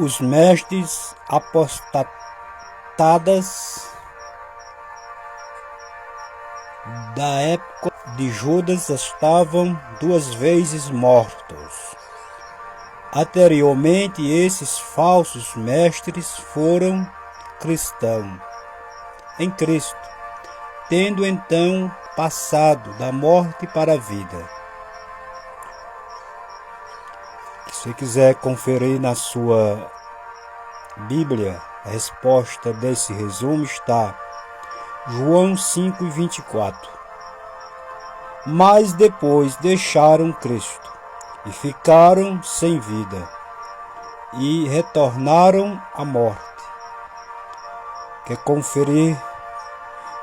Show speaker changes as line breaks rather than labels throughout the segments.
Os mestres apostatadas da época de Judas estavam 2 vezes mortos. Anteriormente, esses falsos mestres foram cristãos em Cristo, tendo então passado da morte para a vida. Se quiser conferir na sua Bíblia, a resposta desse resumo está João 5:24. Mas depois deixaram Cristo e ficaram sem vida e retornaram à morte. Quer conferir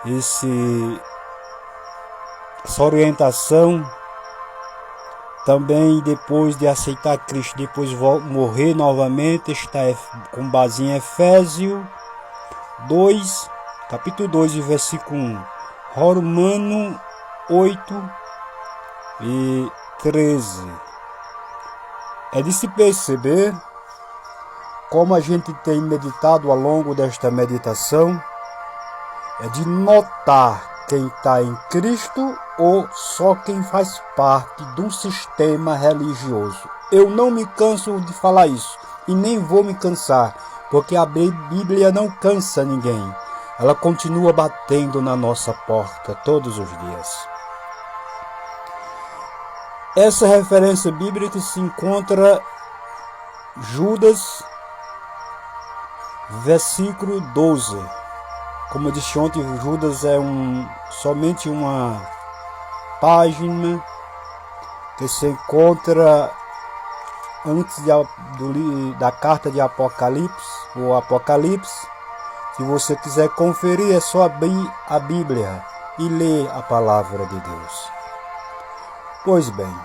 essa orientação? Também depois de aceitar Cristo, depois morrer novamente, está com base em Efésios 2, capítulo 2, versículo 1, Romanos 8 e 13. É de se perceber como a gente tem meditado ao longo desta meditação, é de notar quem está em Cristo ou só quem faz parte de um sistema religioso. Eu não me canso de falar isso e nem vou me cansar, porque a Bíblia não cansa ninguém. Ela continua batendo na nossa porta todos os dias. Essa referência bíblica se encontra Judas, versículo 12. Como eu disse ontem, Judas é somente uma página que se encontra antes da carta de Apocalipse, ou Apocalipse. Se você quiser conferir, é só abrir a Bíblia e ler a palavra de Deus. Pois bem,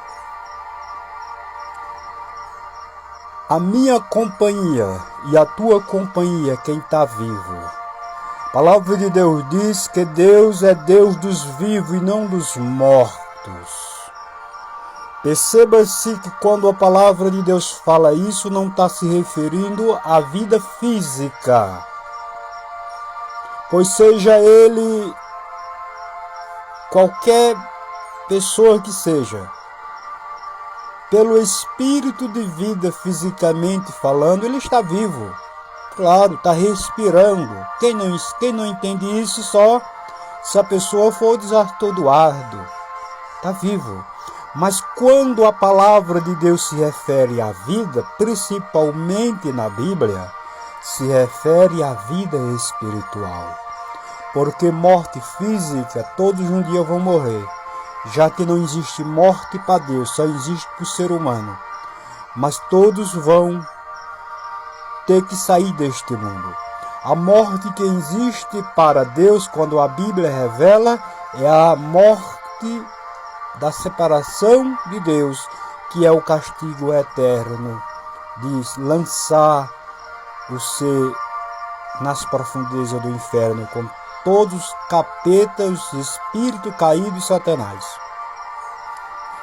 a minha companhia e a tua companhia, quem está vivo. A palavra de Deus diz que Deus é Deus dos vivos e não dos mortos. Perceba-se que quando a palavra de Deus fala isso, não está se referindo à vida física. Pois seja ele qualquer pessoa que seja, pelo espírito de vida fisicamente falando, ele está vivo. Claro, está respirando. Quem não entende isso só se a pessoa for desatordoado. Está vivo. Mas quando a palavra de Deus se refere à vida, principalmente na Bíblia, se refere à vida espiritual. Porque morte física, todos um dia vão morrer. Já que não existe morte para Deus, só existe para o ser humano. Mas todos vão ter que sair deste mundo. A morte que existe para Deus, quando a Bíblia revela, é a morte da separação de Deus, que é o castigo eterno de lançar o ser nas profundezas do inferno, com todos os capetas, espírito caído e Satanás.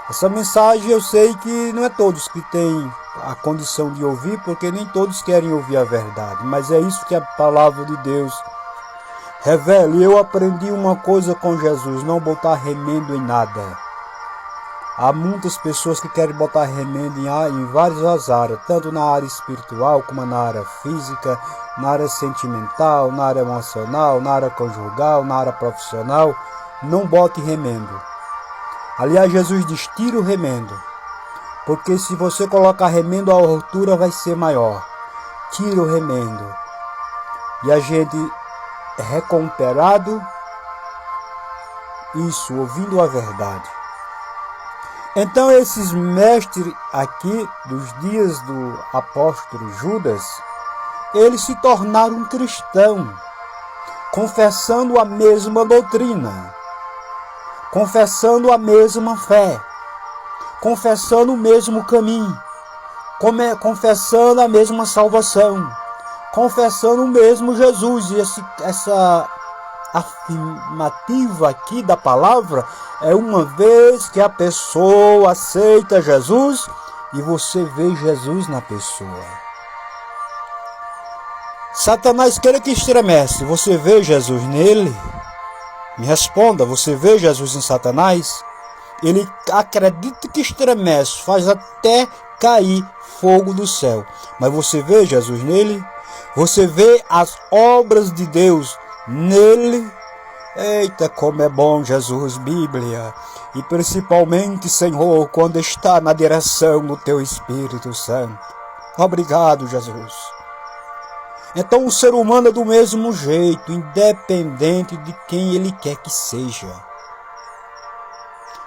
Essa mensagem eu sei que não é todos que têm a condição de ouvir, porque nem todos querem ouvir a verdade, mas é isso que a palavra de Deus revela. E eu aprendi uma coisa com Jesus: não botar remendo em nada. Há muitas pessoas que querem botar remendo em várias áreas, tanto na área espiritual como na área física, na área sentimental, na área emocional, na área conjugal, na área profissional. Não bote remendo. Aliás, Jesus diz: tira o remendo, porque se você colocar remendo, a altura vai ser maior. Tira o remendo. E a gente é recuperado, isso, ouvindo a verdade. Então esses mestres aqui, dos dias do apóstolo Judas, eles se tornaram cristãos, confessando a mesma doutrina, confessando a mesma fé, confessando o mesmo caminho, confessando a mesma salvação, confessando o mesmo Jesus. E essa afirmativa aqui da palavra é uma vez que a pessoa aceita Jesus e você vê Jesus na pessoa. Satanás queira que estremece. Você vê Jesus nele? Me responda, você vê Jesus em Satanás? Ele acredita que estremece, faz até cair fogo do céu. Mas você vê Jesus nele? Você vê as obras de Deus nele? Eita, como é bom Jesus, Bíblia. E principalmente, Senhor, quando está na direção do Teu Espírito Santo. Obrigado, Jesus. Então o ser humano é do mesmo jeito, independente de quem ele quer que seja.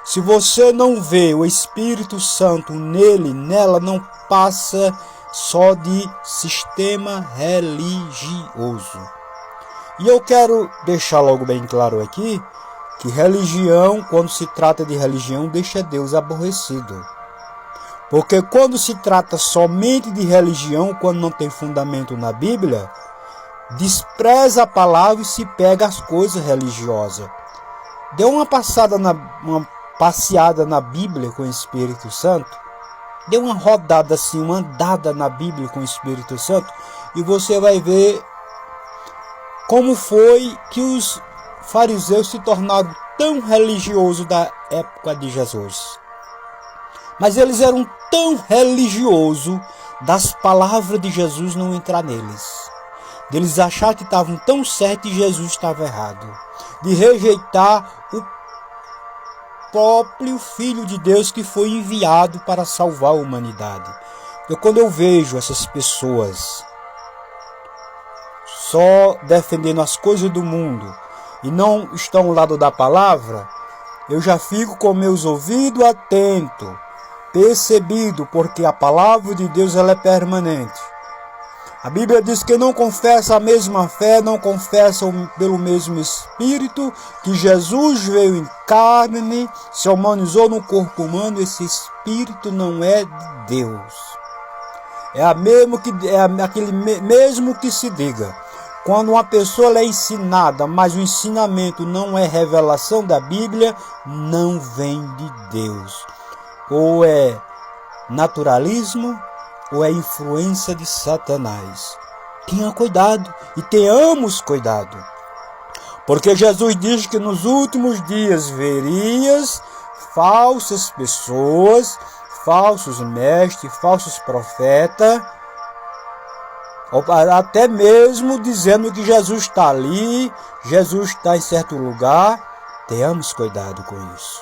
Se você não vê o Espírito Santo nele, nela, não passa só de sistema religioso. E eu quero deixar logo bem claro aqui que religião, quando se trata de religião, deixa Deus aborrecido. Porque quando se trata somente de religião, quando não tem fundamento na Bíblia, despreza a palavra e se pega as coisas religiosas. Dê uma passeada na Bíblia com o Espírito Santo. Dê uma rodada assim, uma andada na Bíblia com o Espírito Santo. E você vai ver como foi que os fariseus se tornaram tão religiosos da época de Jesus. Mas eles eram tão religiosos das palavras de Jesus não entrar neles. Deles achar que estavam tão certos e Jesus estava errado. De rejeitar o próprio Filho de Deus que foi enviado para salvar a humanidade. Quando eu vejo essas pessoas só defendendo as coisas do mundo e não estão ao lado da palavra, eu já fico com meus ouvidos atentos, percebido, porque a palavra de Deus ela é permanente. A Bíblia diz que não confessa a mesma fé, não confessam pelo mesmo Espírito, que Jesus veio em carne, se humanizou no corpo humano. Esse Espírito não é de Deus. Aquele mesmo que se diga. Quando uma pessoa é ensinada, mas o ensinamento não é revelação da Bíblia, não vem de Deus. Ou é naturalismo, ou é influência de Satanás. Tenha cuidado e tenhamos cuidado. Porque Jesus diz que nos últimos dias verias falsas pessoas, falsos mestres, falsos profetas, até mesmo dizendo que Jesus está ali, Jesus está em certo lugar. Tenhamos cuidado com isso.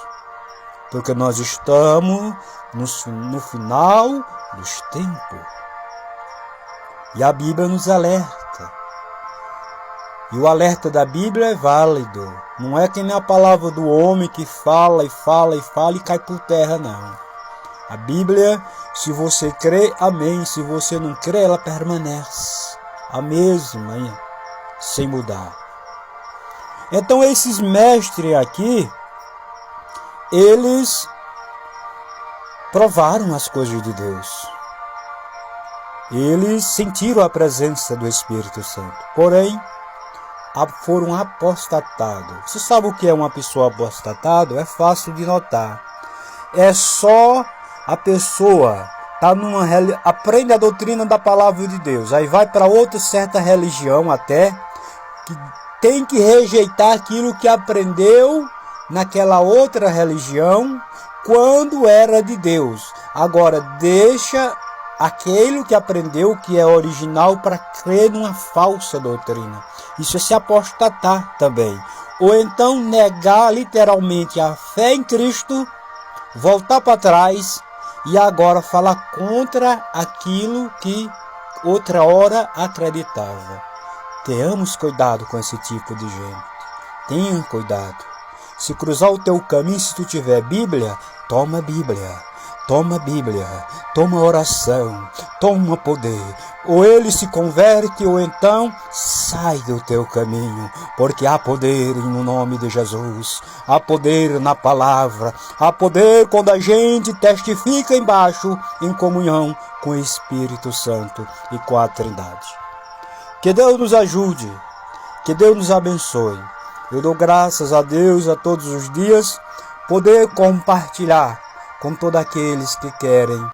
Porque nós estamos no final dos tempos. E a Bíblia nos alerta. E o alerta da Bíblia é válido. Não é que nem a palavra do homem que fala e fala e fala e cai por terra, não. A Bíblia, se você crê, amém. Se você não crê, ela permanece a mesma, sem mudar. Então esses mestres aqui, eles provaram as coisas de Deus. Eles sentiram a presença do Espírito Santo. Porém, foram apostatados. Você sabe o que é uma pessoa apostatada? É fácil de notar. É só a pessoa aprende a doutrina da palavra de Deus. Aí vai para outra certa religião até, que tem que rejeitar aquilo que aprendeu naquela outra religião, quando era de Deus. Agora deixa aquele que aprendeu, que é original, para crer numa falsa doutrina. Isso é se apostatar também. Ou então negar literalmente a fé em Cristo, voltar para trás e agora falar contra aquilo que outra hora acreditava. Tenhamos cuidado com esse tipo de gente. Tenha cuidado. Se cruzar o teu caminho, se tu tiver Bíblia, toma Bíblia. Toma Bíblia, toma oração, toma poder. Ou ele se converte, ou então sai do teu caminho. Porque há poder no nome de Jesus. Há poder na palavra. Há poder quando a gente testifica embaixo, em comunhão com o Espírito Santo e com a Trindade. Que Deus nos ajude. Que Deus nos abençoe. Eu dou graças a Deus a todos os dias poder compartilhar com todos aqueles que querem